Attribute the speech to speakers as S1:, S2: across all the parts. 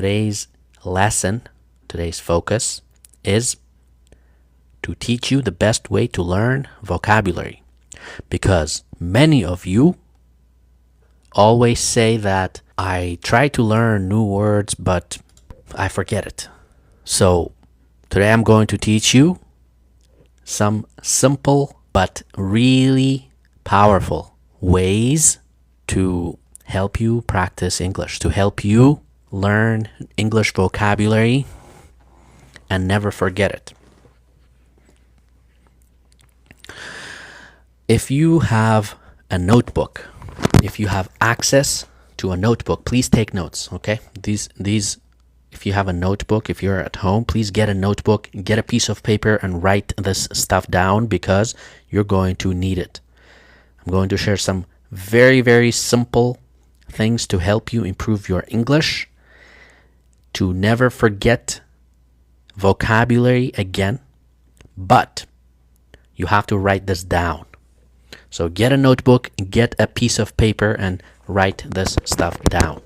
S1: today's lesson, today's focus is to teach you the best way to learn vocabulary. Because many of you always say that I try to learn new words, but I forget it. So today I'm going to teach you some simple but really powerful ways to help you practice English, to help you learn English vocabulary and never forget it. If you have a notebook, if you have access to a notebook, please take notes, okay? These if you have a notebook, if you're at home, please get a notebook, get a piece of paper and write this stuff down because you're going to need it. I'm going to share some very, very simple things to help you improve your English, to never forget vocabulary again, but you have to write this down. So get a notebook, get a piece of paper and write this stuff down.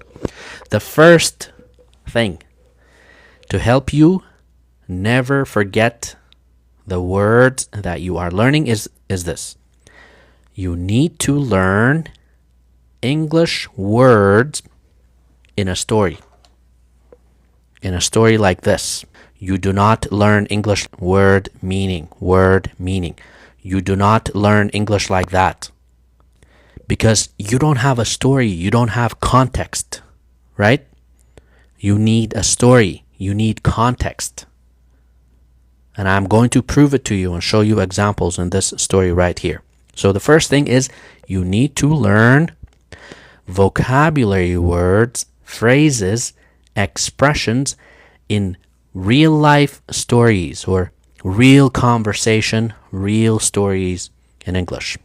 S1: The first thing to help you never forget the words that you are learning is this. You need to learn English words in a story. In a story like this. You do not learn English word meaning. You do not learn English like that. Because you don't have a story. You don't have context. Right? You need a story. You need context. And I'm going to prove it to you and show you examples in this story right here. So the first thing is you need to learn vocabulary words, phrases, expressions in real life stories or real conversation, real stories in English.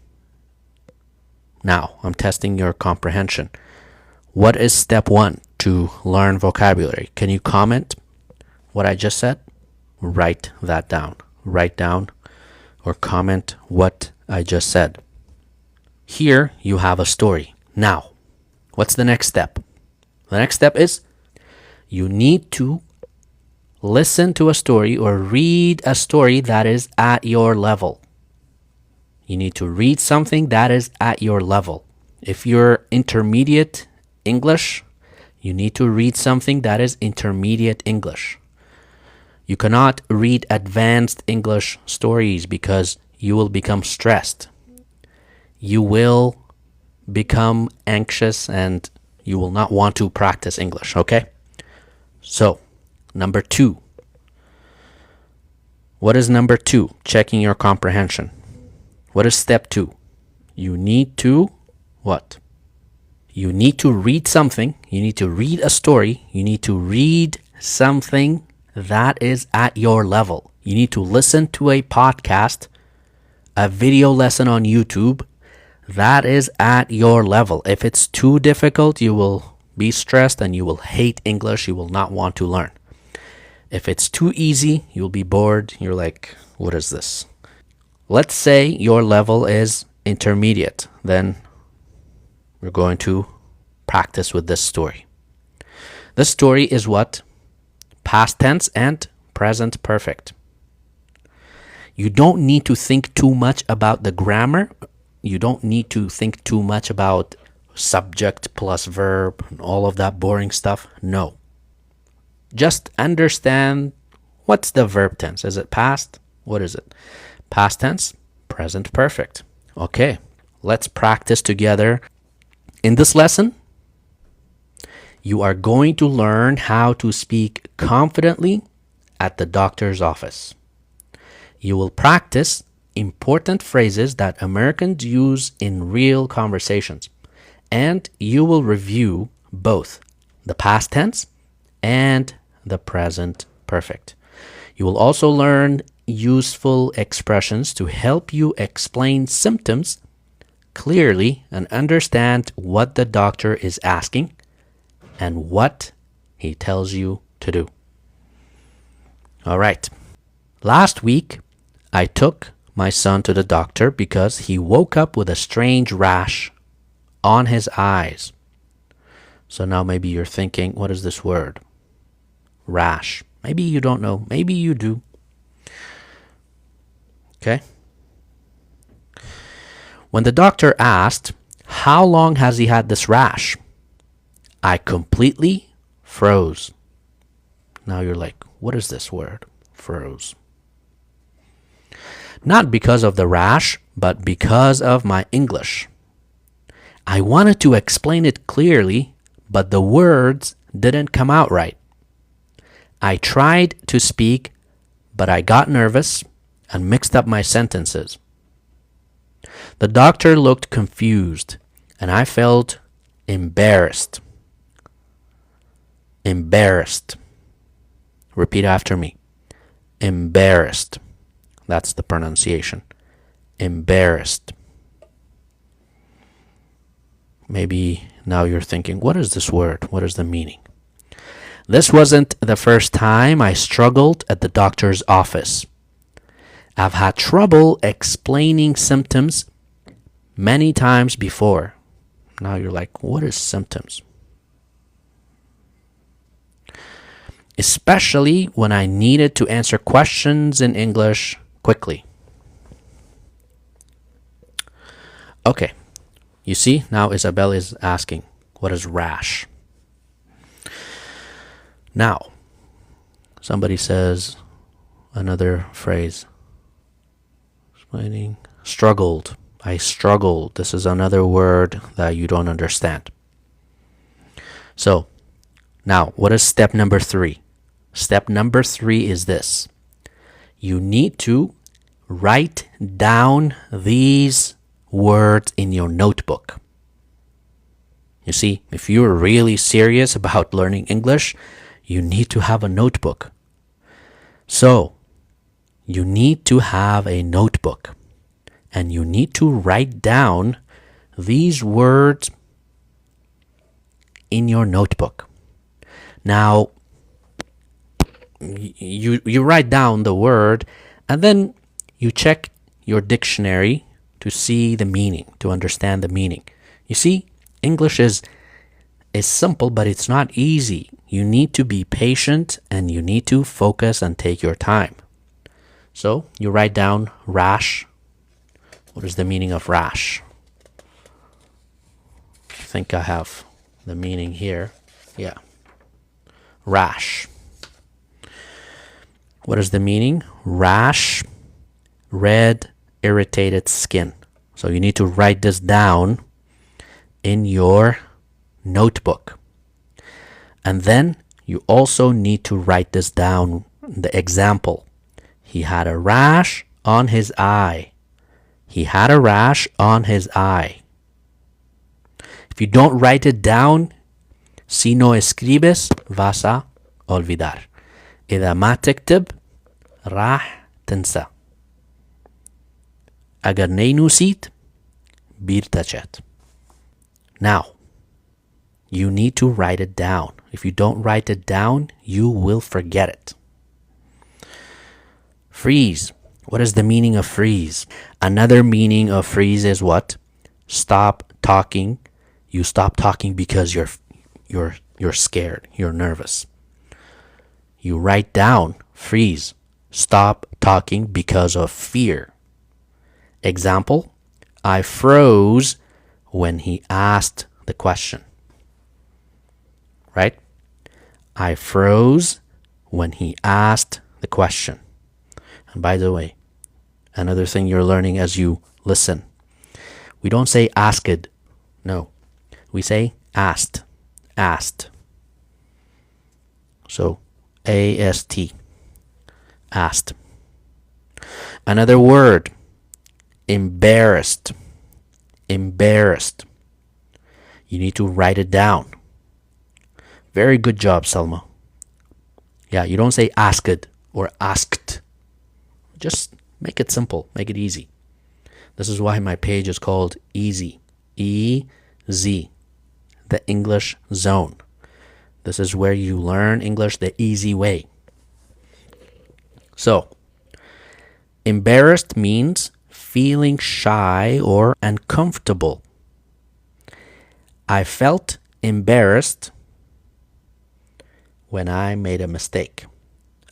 S1: Now, I'm testing your comprehension. What is step 1 to learn vocabulary? Can you comment what I just said? Write that down. Write down or comment what I just said. Here you have a story. Now, what's the next step? The next step is you need to listen to a story or read a story that is at your level. You need to read something that is at your level. If you're intermediate English, you need to read something that is intermediate English. You cannot read advanced English stories because you will become stressed. You will become anxious and you will not want to practice English, okay? So, number 2. What is number 2? Checking your comprehension. What is step 2? You need to what? You need to read something. You need to read a story. You need to read something that is at your level. You need to listen to a podcast, a video lesson on YouTube that is at your level. If it's too difficult, you will be stressed and you will hate English. You will not want to learn. If it's too easy, you'll be bored. You're like, what is this? Let's say your level is intermediate. Then we're going to practice with this story. This story is what? Past tense and present perfect. You don't need to think too much about the grammar. You don't need to think too much about subject plus verb and all of that boring stuff. No. Just understand what's the verb tense. Is it past? What is it? Past tense, present perfect. Okay, let's practice together. In this lesson, you are going to learn how to speak confidently at the doctor's office. You will practice important phrases that Americans use in real conversations. And you will review both the past tense and the present perfect. You will also learn useful expressions to help you explain symptoms clearly and understand what the doctor is asking and what he tells you to do. All right. Last week, I took my son to the doctor because he woke up with a strange rash on his eyes. So now maybe you're thinking, what is this word? Rash. Maybe you don't know. Maybe you do. Okay? When the doctor asked, how long has he had this rash? I completely froze. Now you're like, what is this word? Froze. Not because of the rash, but because of my English. I wanted to explain it clearly, but the words didn't come out right. I tried to speak, but I got nervous and mixed up my sentences. The doctor looked confused, and I felt embarrassed. Embarrassed. Repeat after me. Embarrassed. That's the pronunciation. Embarrassed. Maybe now you're thinking, what is this word? What is the meaning? This wasn't the first time I struggled at the doctor's office. I've had trouble explaining symptoms many times before. Now you're like, what is symptoms? Especially when I needed to answer questions in English quickly. Okay, you see, now Isabel is asking, what is rash? Now, somebody says another phrase. Explaining, struggled. I struggled. This is another word that you don't understand. So, now, what is step number 3? Step number 3 is this. You need to write down these words in your notebook. You see, if you're really serious about learning English, you need to have a notebook. So, you need to have a notebook, and you need to write down these words in your notebook. Now, you write down the word, and then you check your dictionary to see the meaning, to understand the meaning. You see, English is simple, but it's not easy. You need to be patient, and you need to focus and take your time. So, you write down rash. What is the meaning of rash? I think I have the meaning here. Yeah. Rash. What is the meaning? Rash, red, irritated skin. So you need to write this down in your notebook. And then you also need to write this down, the example. He had a rash on his eye. He had a rash on his eye. If you don't write it down, si no escribes, vas a olvidar. إذا ما تكتب راح تنسى. أجر نينوسيت بيرتجت. Now, you need to write it down. If you don't write it down, you will forget it. Freeze. What is the meaning of freeze? Another meaning of freeze is what? Stop talking. You stop talking because you're scared. You're nervous. You write down freeze. Stop talking because of fear. Example, I froze when he asked the question. Right? I froze when he asked the question. And by the way, another thing you're learning as you listen. We don't say asked. No. We say asked. Asked. So, A-S-T. Asked. Another word. Embarrassed. Embarrassed. You need to write it down. Very good job, Selma. Yeah, you don't say asked or asked. Just make it simple. Make it easy. This is why my page is called Easy. E-Z. The English Zone. This is where you learn English the easy way. So, embarrassed means feeling shy or uncomfortable. I felt embarrassed when I made a mistake.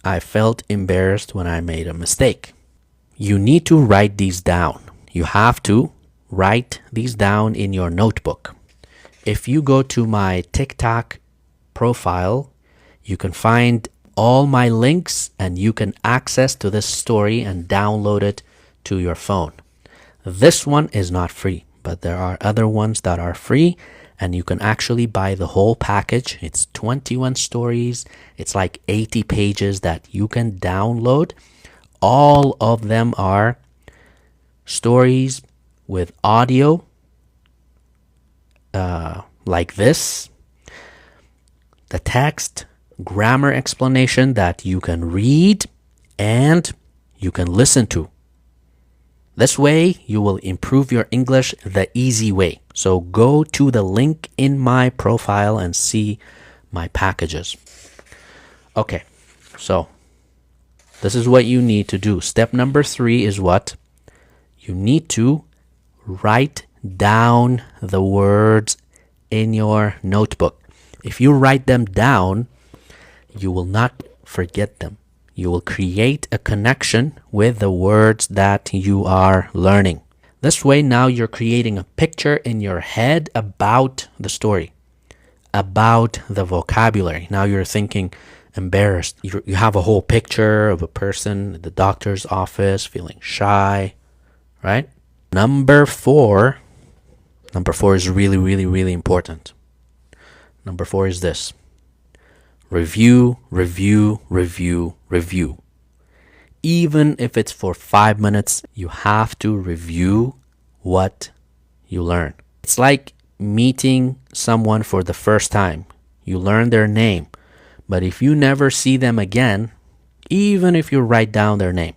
S1: I felt embarrassed when I made a mistake. You need to write these down. You have to write these down in your notebook. If you go to my TikTok profile, you can find all my links and you can access to this story and download it to your phone. This one is not free, but there are other ones that are free and you can actually buy the whole package. It's 21 stories. It's like 80 pages that you can download. All of them are stories with audio like this. The text, grammar explanation that you can read and you can listen to. This way, you will improve your English the easy way. So go to the link in my profile and see my packages. Okay, so this is what you need to do. Step number 3 is what? You need to write down the words in your notebook. If you write them down, you will not forget them. You will create a connection with the words that you are learning. This way, now you're creating a picture in your head about the story, about the vocabulary. Now you're thinking embarrassed. You have a whole picture of a person at the doctor's office feeling shy, right? Number four is really, really, really important. Number 4 is this. Review, review, review, review. Even if it's for 5 minutes, you have to review what you learn. It's like meeting someone for the first time. You learn their name, but if you never see them again, even if you write down their name,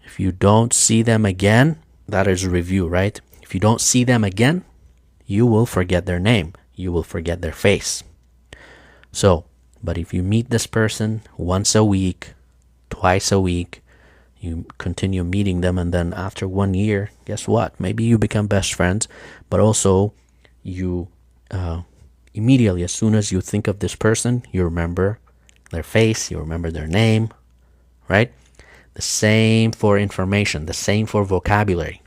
S1: if you don't see them again, that is review, right? If you don't see them again, you will forget their name. You will forget their face. So, but if you meet this person once a week, twice a week, you continue meeting them, and then after 1 year, guess what? Maybe you become best friends, but also you immediately, as soon as you think of this person, you remember their face, you remember their name, right? The same for information, the same for vocabulary.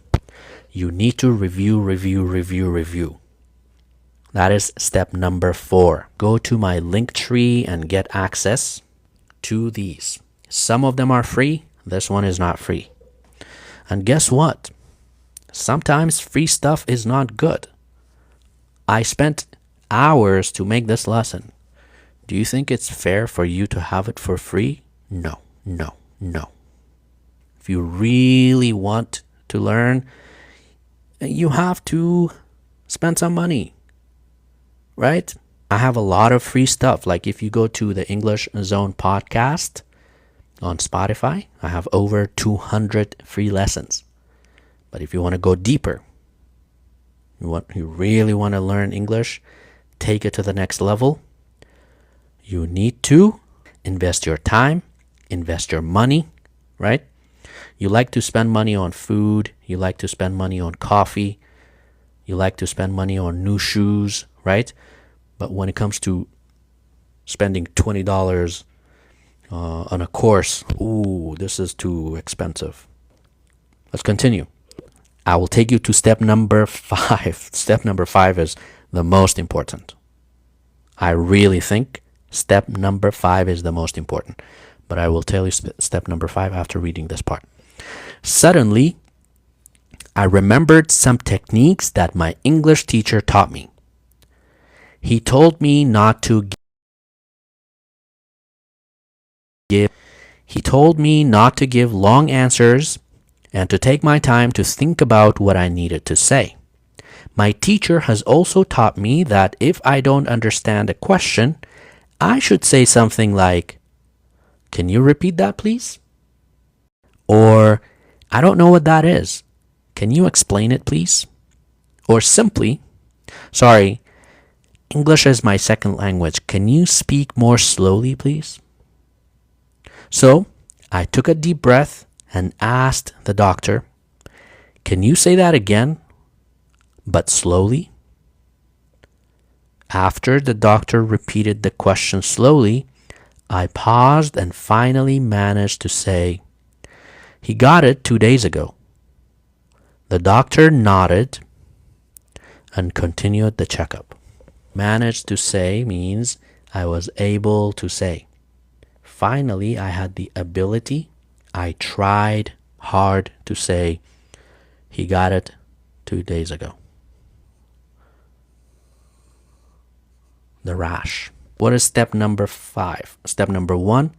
S1: You need to review, review, review, review. That is step number 4. Go to my link tree and get access to these. Some of them are free. This one is not free. And guess what? Sometimes free stuff is not good. I spent hours to make this lesson. Do you think it's fair for you to have it for free? No, no, no. If you really want to learn, you have to spend some money, right? I have a lot of free stuff. Like if you go to the English Zone podcast on Spotify, I have over 200 free lessons. But if you want to go deeper, you really want to learn English, take it to the next level, you need to invest your time, invest your money, right? You like to spend money on food, you like to spend money on coffee, you like to spend money on new shoes, right? But when it comes to spending $20 on a course, ooh, this is too expensive. Let's continue. I will take you to step number 5. Step number 5 is the most important. I really think step number 5 is the most important. But I will tell you step number 5 after reading this part. Suddenly, I remembered some techniques that my English teacher taught me. He told me not to give long answers and to take my time to think about what I needed to say. My teacher has also taught me that if I don't understand a question, I should say something like, "Can you repeat that, please?" Or, "I don't know what that is. Can you explain it, please?" Or simply, "Sorry, English is my second language. Can you speak more slowly, please?" So, I took a deep breath and asked the doctor, "Can you say that again, but slowly?" After the doctor repeated the question slowly, I paused and finally managed to say, "He got it 2 days ago." The doctor nodded and continued the checkup. Managed to say means I was able to say. Finally, I had the ability. I tried hard to say, "He got it 2 days ago." The rash. What is step number 5? Step number 1,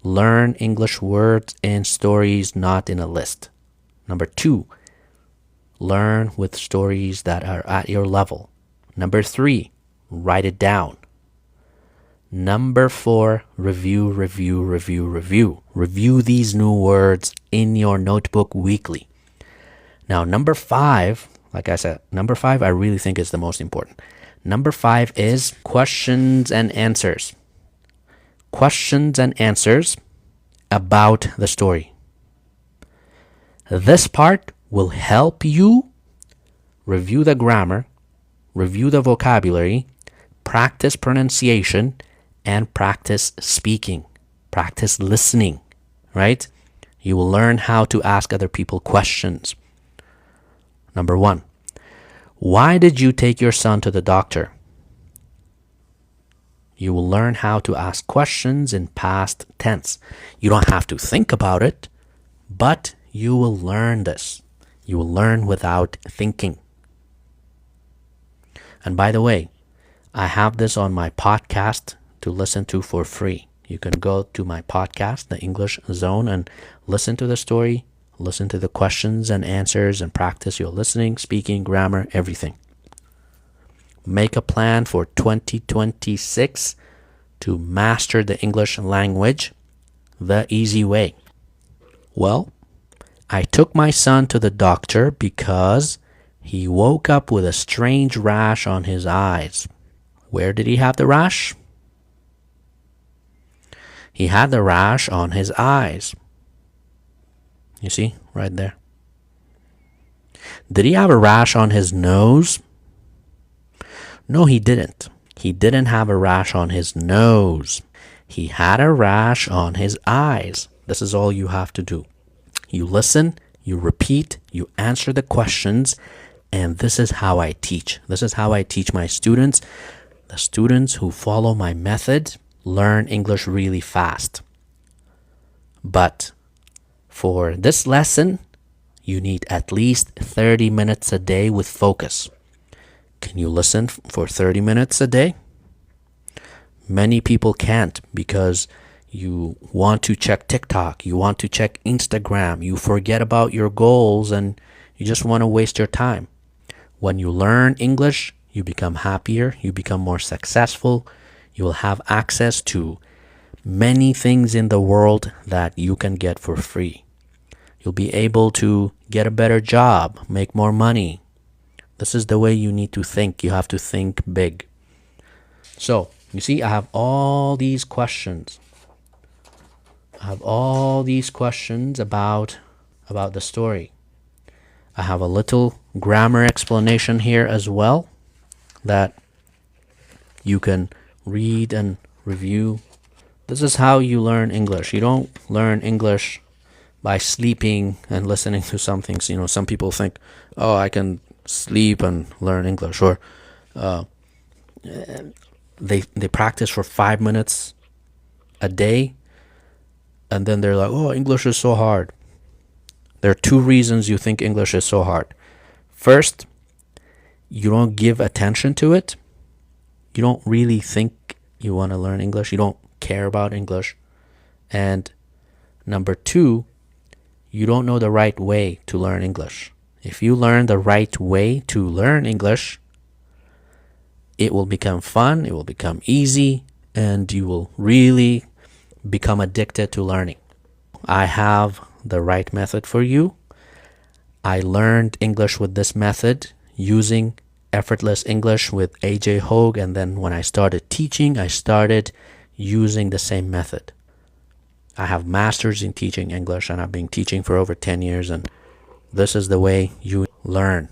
S1: learn English words and stories not in a list. Number 2, learn with stories that are at your level. Number 3, write it down. Number 4, review. Review these new words in your notebook weekly. Now, number 5, like I said, number 5 I really think is the most important. Number 5 is questions and answers. Questions and answers about the story. This part will help you review the grammar, review the vocabulary, practice pronunciation, and practice speaking. Practice listening, right? You will learn how to ask other people questions. Number 1, why did you take your son to the doctor? You will learn how to ask questions in past tense. You don't have to think about it, but you will learn this. You will learn without thinking. And by the way, I have this on my podcast to listen to for free. You can go to my podcast, The English Zone, and listen to the story, listen to the questions and answers, and practice your listening, speaking, grammar, everything. Make a plan for 2026 to master the English language the easy way. Well, I took my son to the doctor because he woke up with a strange rash on his eyes. Where did he have the rash? He had the rash on his eyes. You see, right there. Did he have a rash on his nose? No, he didn't. He didn't have a rash on his nose. He had a rash on his eyes. This is all you have to do. You listen, you repeat, you answer the questions, and this is how I teach. This is how I teach my students. The students who follow my method learn English really fast. But for this lesson, you need at least 30 minutes a day with focus. Can you listen for 30 minutes a day? Many people can't because you want to check TikTok, you want to check Instagram, you forget about your goals, and you just want to waste your time. When you learn English, you become happier, you become more successful, you will have access to many things in the world that you can get for free. You'll be able to get a better job, make more money. This is the way you need to think. You have to think big. So, you see, I have all these questions. I have all these questions about the story. I have a little grammar explanation here as well that you can read and review. This is how you learn English. You don't learn English by sleeping and listening to some things. You know, some people think, oh, I can sleep and learn English, or they practice for 5 minutes a day, and then they're like, oh, English is so hard. There are 2 reasons you think English is so hard. First, you don't give attention to it. You don't really think you want to learn English. You don't care about English. And number 2, you don't know the right way to learn English. If you learn the right way to learn English, it will become fun, it will become easy, and you will really become addicted to learning. I have the right method for you. I learned English with this method using Effortless English with AJ Hogue, and then when I started teaching, I started using the same method. I have masters in teaching English, and I've been teaching for over 10 years, and this is the way you learn.